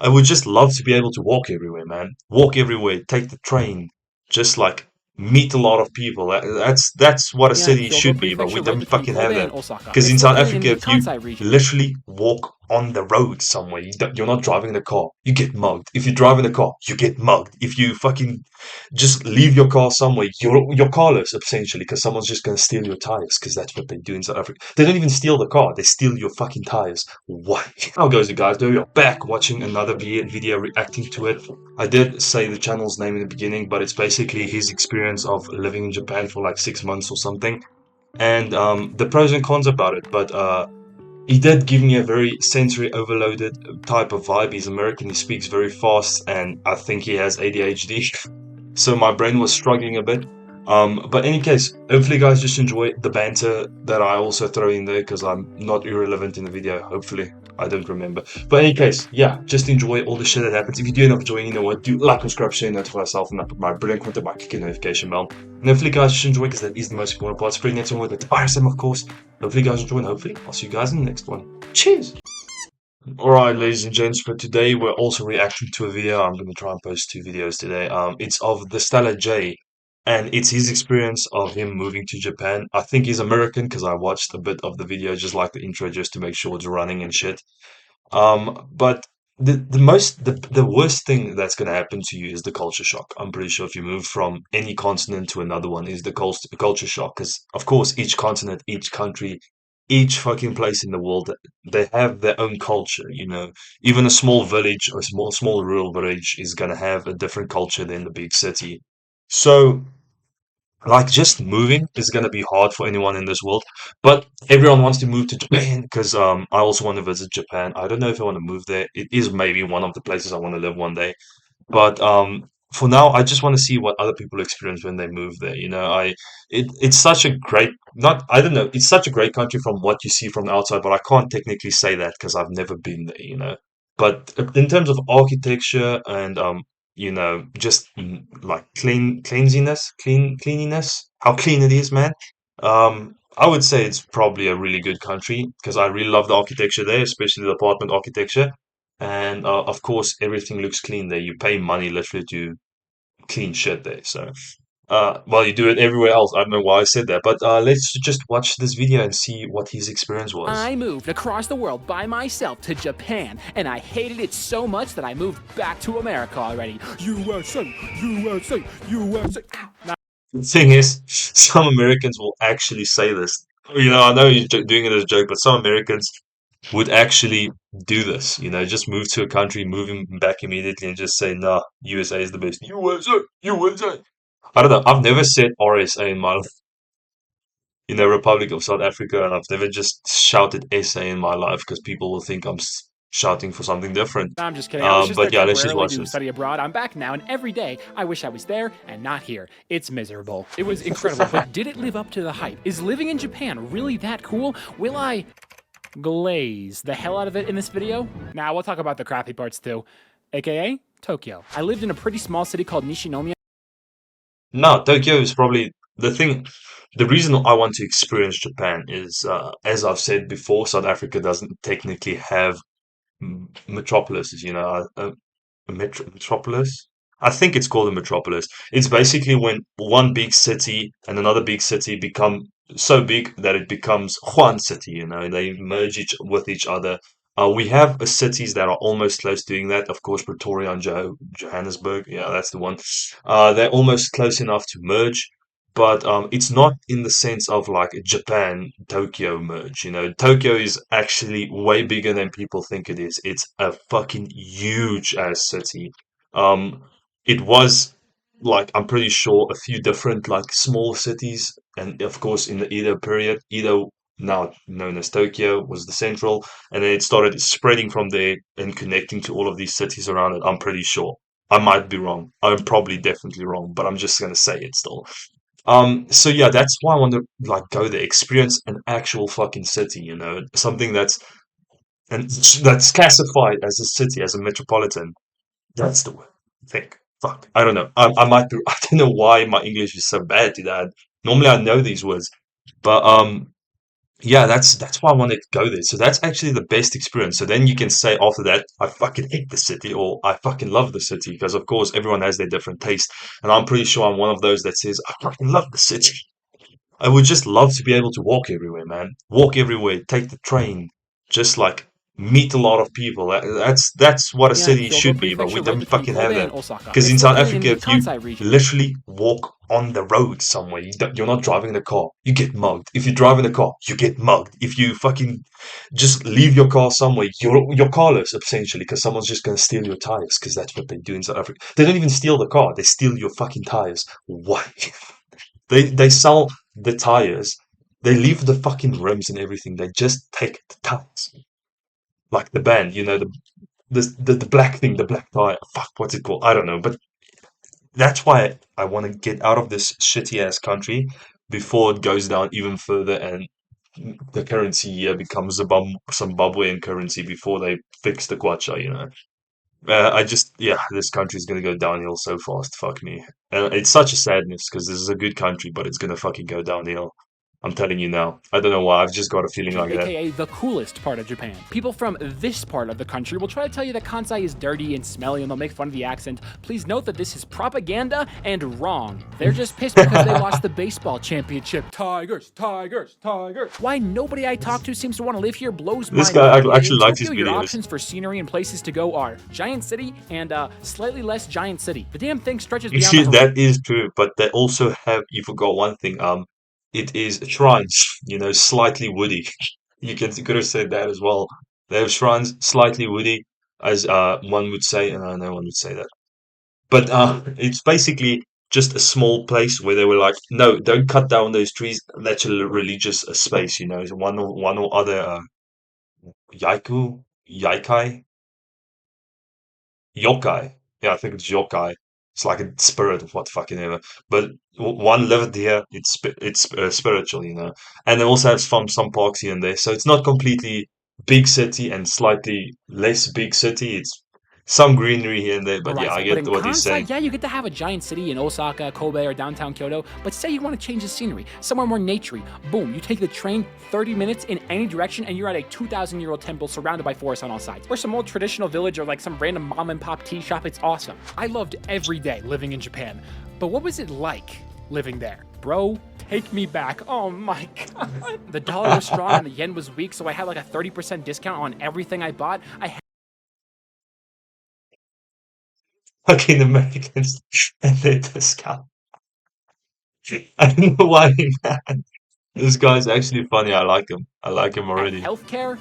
I would just love to be able to walk everywhere, man. Walk everywhere, take the train, just like meet a lot of people. That's what a Yeah, city Kyoto should be, but we Prefecture, right don't between fucking have Kobe that. and Osaka. Because in It's South located in Africa, the if you Kansai region. literally walk on the road somewhere, you're not driving the car, you get mugged. If you're driving the car, you get mugged. If you fucking just leave your car somewhere, you're carless essentially, because someone's just gonna steal your tires, because that's what they do in South Africa. They don't even steal the car; they steal your fucking tires. Why? How goes it, guys? We're back watching another video reacting to it. I did say the channel's name in the beginning, but it's basically his experience of living in Japan for like 6 months or something, and the pros and cons about it. But he did give me a very sensory overloaded type of vibe. He's American, he speaks very fast, and I think he has ADHD. So my brain was struggling a bit. But in any case, hopefully guys just enjoy the banter that I also throw in there, because I'm not irrelevant in the video. Hopefully, I don't remember. But in any case, yeah, just enjoy all the shit that happens. If you do end up enjoying, you know what, do like, subscribe, share, notify yourself, and my brilliant content by clicking the notification bell. And hopefully guys just enjoy, because that is the most important part. Spreading it somewhere with RSM, of course. Hopefully you guys enjoy, and hopefully I'll see you guys in the next one. Cheers! Alright, ladies and gents, for today we're also reacting to a video. I'm going to try and post two videos today. It's of the Stella J, and it's his experience of him moving to Japan. I think he's American, because I watched a bit of the video, just like the intro, just to make sure it's running and shit. But the worst thing that's going to happen to you is the culture shock. I'm pretty sure if you move from any continent to another one, is the culture shock. Because of course, each continent, each country, each fucking place in the world, they have their own culture. You know, even a small village or small rural village is going to have a different culture than the big city. So like, just moving is gonna be hard for anyone in this world, but everyone wants to move to Japan, because I also want to visit Japan. I don't know if I want to move there. It is maybe one of the places I want to live one day, but for now, I just want to see what other people experience when they move there. You know, it's such a great, not, I don't know, it's such a great country from what you see from the outside, but I can't technically say that because I've never been there. You know, but in terms of architecture and just like cleanliness, how clean it is, man. I would say it's probably a really good country, because I really love the architecture there, especially the apartment architecture. And of course, everything looks clean there. You pay money literally to clean shit there. So, well, you do it everywhere else. I don't know why I said that, but let's just watch this video and see what his experience was. I moved across the world by myself to Japan, and I hated it so much that I moved back to America already. USA, USA, USA. Ow. The thing is, some Americans will actually say this. You know, I know you're doing it as a joke, but some Americans would actually do this. You know, just move to a country, moving back immediately, and just say, "Nah, USA is the best." USA, USA. I don't know. I've never said RSA in my life. You know, Republic of South Africa, and I've never just shouted SA in my life, because people will think I'm shouting for something different. I'm just kidding. I was just there But yeah, let's just temporarily watch to this. study abroad. I'm back now, and every day I wish I was there and not here. It's miserable. It was incredible, but did it live up to the hype? Is living in Japan really that cool? Will I glaze the hell out of it in this video? Now, we'll talk about the crappy parts too, aka Tokyo. I lived in a pretty small city called Nishinomiya. No, Tokyo is probably the thing. The reason I want to experience Japan is, as I've said before, South Africa doesn't technically have metropolises. You know, a metropolis. I think it's called a metropolis. It's basically when one big city and another big city become so big that it becomes one city. You know, they merge with each other. We have cities that are almost close to doing that. Of course, Pretoria and Johannesburg. Yeah, that's the one. They're almost close enough to merge, but it's not in the sense of like Japan, Tokyo merge. You know, Tokyo is actually way bigger than people think it is. It's a fucking huge ass city. Um, it was like, I'm pretty sure, a few different like small cities, and of course in the Edo period, Edo, now known as Tokyo, was the central, and then it started spreading from there and connecting to all of these cities around it. I'm pretty sure. I might be wrong. I'm probably definitely wrong, but I'm just gonna say it still. So yeah, that's why I want to like go there, experience an actual fucking city, you know, something that's classified as a city, as a metropolitan. That's the word. I think. Fuck. I don't know. I might be. I don't know why my English is so bad to that. Normally I know these words, but yeah, that's why I want to go there. So that's actually the best experience. So then you can say after that, I fucking hate the city or I fucking love the city because of course everyone has their different taste. And I'm pretty sure I'm one of those that says I fucking love the city. I would just love to be able to walk everywhere, man. Walk everywhere, take the train, just like meet a lot of people. That's what a Yeah, city Kyoto should be, but we Prefecture, right don't between fucking have Kobe that. and Osaka. Because in It's South located in Africa, the if you Kansai region. literally walk on the road somewhere, you're not driving the car, you get mugged. If you drive in a car, you get mugged. If you fucking just leave your car somewhere, you're carless essentially, because someone's just gonna steal your tires. Because that's what they do in South Africa. They don't even steal the car; they steal your fucking tires. Why? They sell the tires. They leave the fucking rims and everything. They just take the tires. Like the band, the black thing, the black tire. Fuck, what's it called? I don't know. But that's why I want to get out of this shitty ass country before it goes down even further and the currency here becomes Zimbabwean currency before they fix the kwacha. Yeah, this country's gonna go downhill so fast. Fuck me. It's such a sadness because this is a good country, but it's gonna fucking go downhill. I'm telling you now. I don't know why. I've just got a feeling like that. AKA the coolest part of Japan. People from this part of the country will try to tell you that Kansai is dirty and smelly and they'll make fun of the accent. Please note that this is propaganda and wrong. They're just pissed because they lost the baseball championship. Tigers, Tigers, Tigers. Why nobody I talk to seems to want to live here blows This my guy mind. In actually likes his Tokyo, your videos. options for scenery and places to go are giant city and slightly less giant city. The damn thing stretches You beyond the see, horizon. that is true, but they also have, you forgot one thing, it is shrines, slightly woody. You could have said that as well. They have shrines slightly woody, as one would say, and I know one would say that. But it's basically just a small place where they were like, no, don't cut down those trees. That's a religious space, It's one or other yaikai, yokai. Yeah, I think it's yokai. It's like a spirit of what fucking ever. But one lived here. It's spiritual, And they also have some parks here and there. So it's not completely big city and slightly less big city. It's some greenery here and there. But yeah, I But get in what he's saying. Kansai, yeah, you get to have a giant city in Osaka, Kobe, or downtown Kyoto. But say you want to change the scenery, somewhere more naturey. Boom, you take the train 30 minutes in any direction, and you're at a 2,000-year-old temple surrounded by forests on all sides. Or some old traditional village, or like some random mom and pop tea shop. It's awesome. I loved every day living in Japan. But what was it like living there? Bro, take me back. Oh my god. The dollar was strong and the yen was weak, so I had like a 30% discount on everything I bought. I Fucking Americans and their discount. I don't know why, man. This guy's actually funny. I like him. I like him had already. healthcare.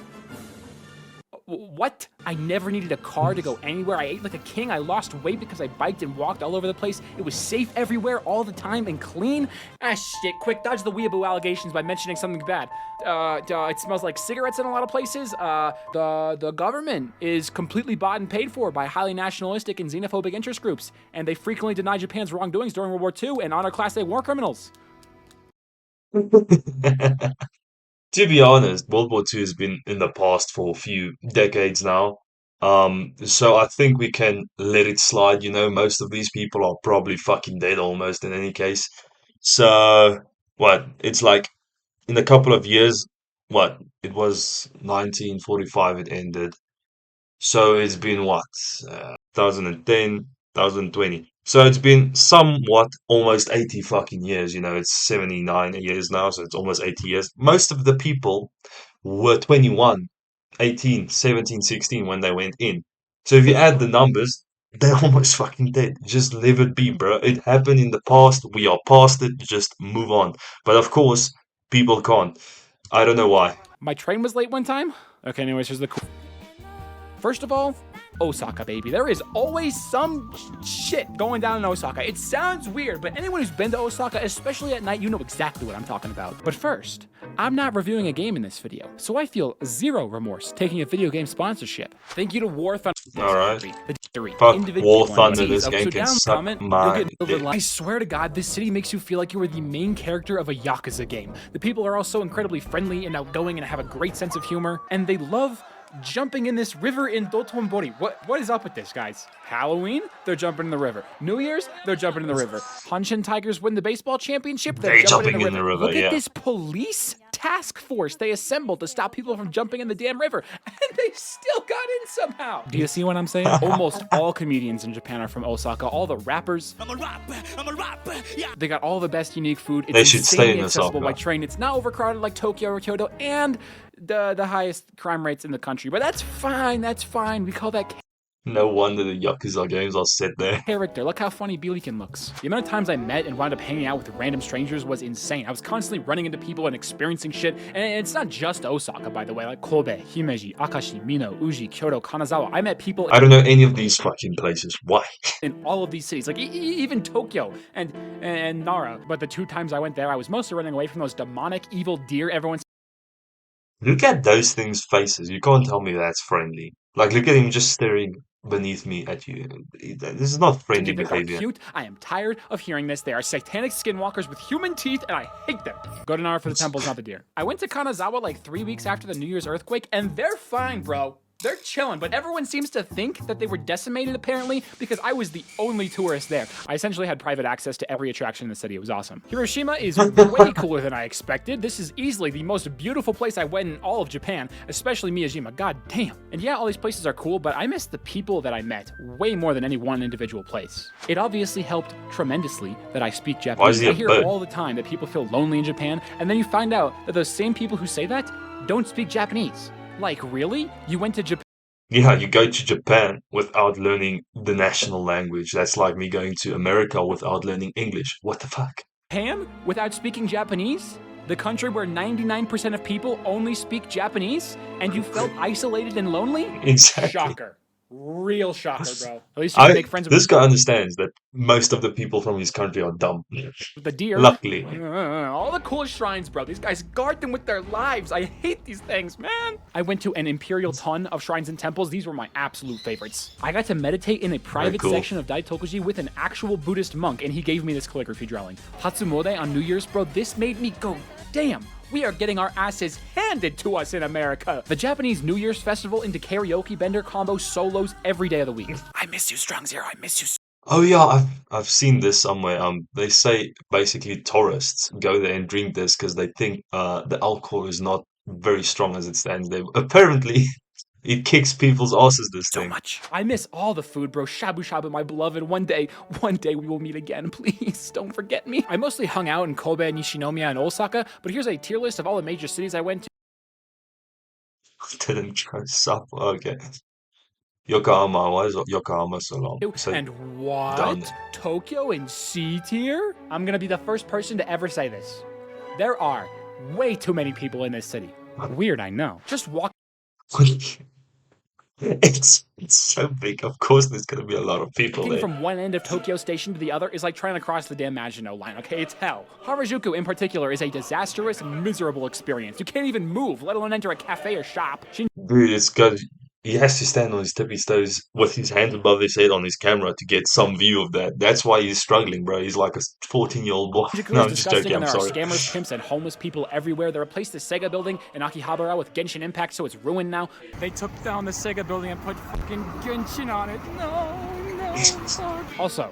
What? I never needed a car to go anywhere. I ate like a king. I lost weight because I biked and walked all over the place. It was safe everywhere all the time and clean. Ah, shit. Quick, dodge the weeaboo allegations by mentioning something bad. It smells like cigarettes in a lot of places. The government is completely bought and paid for by highly nationalistic and xenophobic interest groups, and they frequently deny Japan's wrongdoings during World War II and honor Class A war criminals. To be honest, World War II has been in the past for a few decades now. So I think we can let it slide, Most of these people are probably fucking dead almost in any case. So, what? It's like in a couple of years, what? It was 1945 it ended. So it's been what? 2010, So it's been somewhat almost 80 fucking years, It's 79 years now, so it's almost 80 years. Most of the people were 21, 18, 17, 16 when they went in. So if you add the numbers, they're almost fucking dead. Just leave it be, bro. It happened in the past. We are past it. Just move on. But of course, people can't. I don't know why. My train was late one time. Okay, anyways, here's the cool. First of all, Osaka, baby. There is always some shit going down in Osaka. It sounds weird, but anyone who's been to Osaka, especially at night, you know exactly what I'm talking about. But first, I'm not reviewing a game in this video, so I feel zero remorse taking a video game sponsorship. Thank you to War Thunder. Alright. The theory, Fuck War individual Thunder. This so game can down suck comment, you'll my get dick. I swear to God, this city makes you feel like you are the main character of a Yakuza game. The people are all so incredibly friendly and outgoing and have a great sense of humor, and they love jumping in this river in Dotonbori. What is up with this, guys? Halloween? They're jumping in the river. New Year's? They're jumping in the river. Hanshin Tigers win the baseball championship? They're jumping in the river. Look at yeah. this police task force they assembled to stop people from jumping in the damn river, and they still got in somehow. Do you see what I'm saying? Almost all comedians in Japan are from Osaka. All the rappers. I'm a rapper, yeah. They got all the best unique food. It's They should stay insanely in accessible by Osaka. train. It's not overcrowded like Tokyo or Kyoto, and the highest crime rates in the country. But that's fine. That's fine. We call that No wonder the Yakuza games are set there. character. Look how funny Bilikin looks. The amount of times I met and wound up hanging out with random strangers was insane. I was constantly running into people and experiencing shit. And it's not just Osaka, by the way, like Kobe, Himeji, Akashi, Mino, Uji, Kyoto, Kanazawa. I met people I don't know any of these fucking places. Why? in all of these cities, like even Tokyo and Nara. But the 2 times I went there, I was mostly running away from those demonic evil deer everyone's Look at those things' faces. You can't tell me that's friendly. Like, look at him just staring beneath me at you. This is not friendly you think are behavior. cute. I am tired of hearing this. They are satanic skinwalkers with human teeth, and I hate them. Go to Nara for the temples, not the deer. I went to Kanazawa like 3 weeks after the New Year's earthquake, and they're fine, bro. They're chilling, but everyone seems to think that they were decimated, apparently, because I was the only tourist there. I essentially had private access to every attraction in the city. It was awesome. Hiroshima is way cooler than I expected. This is easily the most beautiful place I went in all of Japan, especially Miyajima. God damn. And yeah, all these places are cool, but I miss the people that I met way more than any one individual place. It obviously helped tremendously that I speak Japanese. Why is he I a hear bird? all the time that people feel lonely in Japan, and then you find out that those same people who say that don't speak Japanese. Like, really? You went to Japan? Yeah, you go to Japan without learning the national language. That's like me going to America without learning English. What the fuck? Japan without speaking Japanese? The country where 99% of people only speak Japanese? And you felt isolated and lonely? Exactly. Shocker. Real shocker, bro. At least you can make friends with This guy understands that most of the people from his country are dumb. the deer. Luckily. All the coolest shrines, bro. These guys guard them with their lives. I hate these things, man. I went to an imperial ton of shrines and temples. These were my absolute favorites. I got to meditate in a private cool. section of Daitokuji with an actual Buddhist monk, and he gave me this calligraphy drawing. Hatsumode on New Year's, bro. This made me go, damn. We are getting our asses handed to us in America. The Japanese New Year's festival into karaoke bender combo solos every day of the week. I miss you, Strong Zero. I miss you. Oh yeah, I've seen this somewhere. They say basically tourists go there and drink this because they think the alcohol is not very strong as it stands there. Apparently, it kicks people's asses, this So thing. much. I miss all the food, bro. Shabu shabu, my beloved. One day we will meet again. Please don't forget me. I mostly hung out in Kobe, Nishinomiya, and Osaka, but here's a tier list of all the major cities I went to. Didn't go sup. Okay. Yokohama. Why is Yokohama so long? So And what? done. Tokyo in C tier? I'm gonna be the first person to ever say this. There are way too many people in this city. Weird, I know. Just walk It's so big. Of course, there's gonna be a lot of people Walking there. from one end of Tokyo Station to the other is like trying to cross the damn Maginot Line, okay? It's hell. Harajuku, in particular, is a disastrous, miserable experience. You can't even move, let alone enter a cafe or shop. Dude, it's got. He has to stand on his tippy toes with his hands above his head on his camera to get some view of that. That's why he's struggling, bro. He's like a 14-year-old boy. Shinjuku No, is I'm just disgusting, joking. and I'm there are sorry. scammers, pimps, and homeless people everywhere. They replaced the Sega building in Akihabara with Genshin Impact, so it's ruined now. They took down the Sega building and put fucking Genshin on it. No. Also,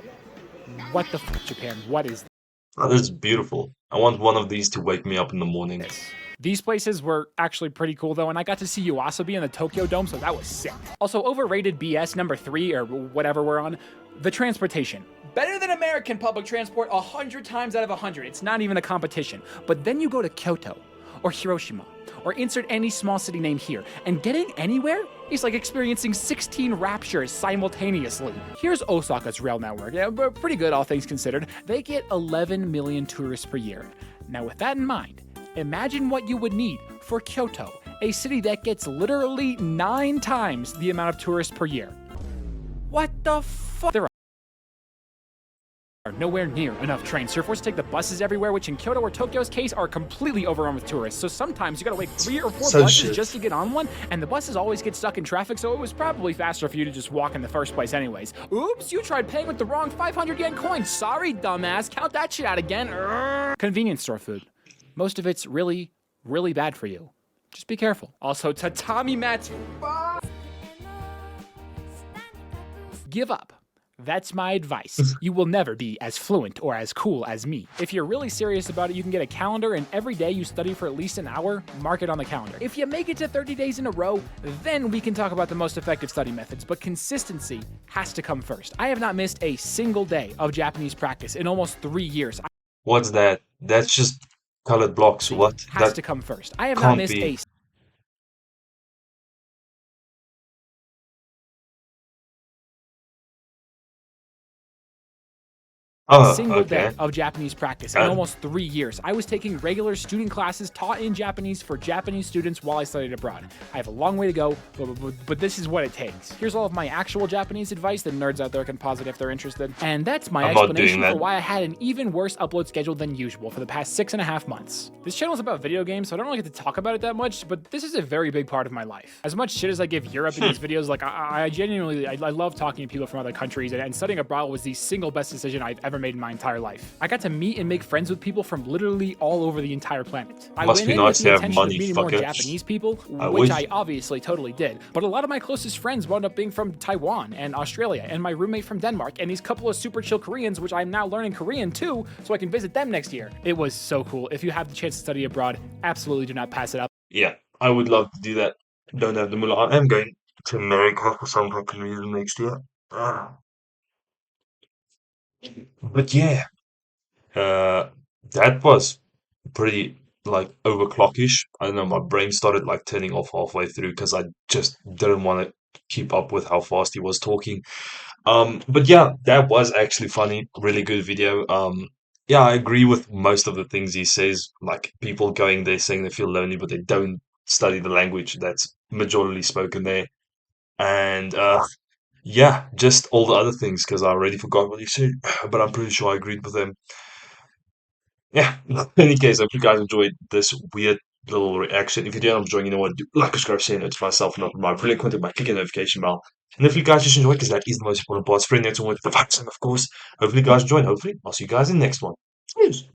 what the fuck, Japan? What is Oh, this is beautiful. I want one of these to wake me up in the morning. this? These places were actually pretty cool though, and I got to see Yuasabi in the Tokyo Dome, so that was sick. Also, overrated BS number 3, or whatever we're on, the transportation. Better than American public transport 100 times out of 100. It's not even a competition. But then you go to Kyoto, or Hiroshima, or insert any small city name here, and getting anywhere is like experiencing 16 raptures simultaneously. Here's Osaka's rail network. Yeah, but pretty good all things considered. They get 11 million tourists per year. Now with that in mind, imagine what you would need for Kyoto, a city that gets literally 9 times the amount of tourists per year. What the fuck? There are nowhere near enough trains. So you're forced to take the buses everywhere, which in Kyoto or Tokyo's case are completely overrun with tourists. So sometimes you gotta wait 3 or 4 So buses shit. just to get on one, and the buses always get stuck in traffic, so it was probably faster for you to just walk in the first place anyways. Oops, you tried paying with the wrong 500 yen coin. Sorry, dumbass. Count that shit out again. Convenience store food. Most of it's really, really bad for you. Just be careful. Also, tatami mats. Give up. That's my advice. You will never be as fluent or as cool as me. If you're really serious about it, you can get a calendar, and every day you study for at least an hour, mark it on the calendar. If you make it to 30 days in a row, then we can talk about the most effective study methods, but consistency has to come first. I have not missed a single day of Japanese practice in almost 3 years. What's that? That's just colored blocks. What? Has That to come first. I have not can't missed be. a Oh, single day okay. of Japanese practice in And almost 3 years. I was taking regular student classes taught in Japanese for Japanese students while I studied abroad. I have a long way to go, but this is what it takes. Here's all of my actual Japanese advice that nerds out there can pause it if they're interested. And that's my I'm not doing explanation for that. why I had an even worse upload schedule than usual for the past 6.5 months. This channel is about video games, so I don't really get to talk about it that much, but this is a very big part of my life. As much shit as I give Europe in these videos, like I genuinely, I love talking to people from other countries, and studying abroad was the single best decision I've ever made in my entire life. I got to meet and make friends with people from literally all over the entire planet. I Must went be in with nice the to have intention of money, meeting more fucker. Japanese people, I which wish. I obviously totally did, but a lot of my closest friends wound up being from Taiwan and Australia, and my roommate from Denmark, and these couple of super chill Koreans, which I'm now learning Korean too, so I can visit them next year. It was so cool. If you have the chance to study abroad, absolutely do not pass it up. Yeah, I would love to do that. Don't have the mullah. I am going to America for some fucking reason next year. Ah. But yeah, uh, that was pretty like overclockish. I don't know, my brain started like turning off halfway through because I just didn't want to keep up with how fast he was talking. But yeah, that was actually funny. Really good video. Yeah, I agree with most of the things he says. Like people going there saying they feel lonely, but they don't study the language that's majorly spoken there. And yeah, just all the other things because I already forgot what he said, but I'm pretty sure I agreed with him. Yeah, in any case, I hope you guys enjoyed this weird little reaction. If you did, I'm enjoying, you know what, do like, subscribe, share, notify myself, not my brilliant content by clicking the notification bell. And if you guys just enjoyed, because that is the most important part, spreading it to the facts, and of course, hopefully you guys enjoyed. Hopefully, I'll see you guys in the next one. Cheers.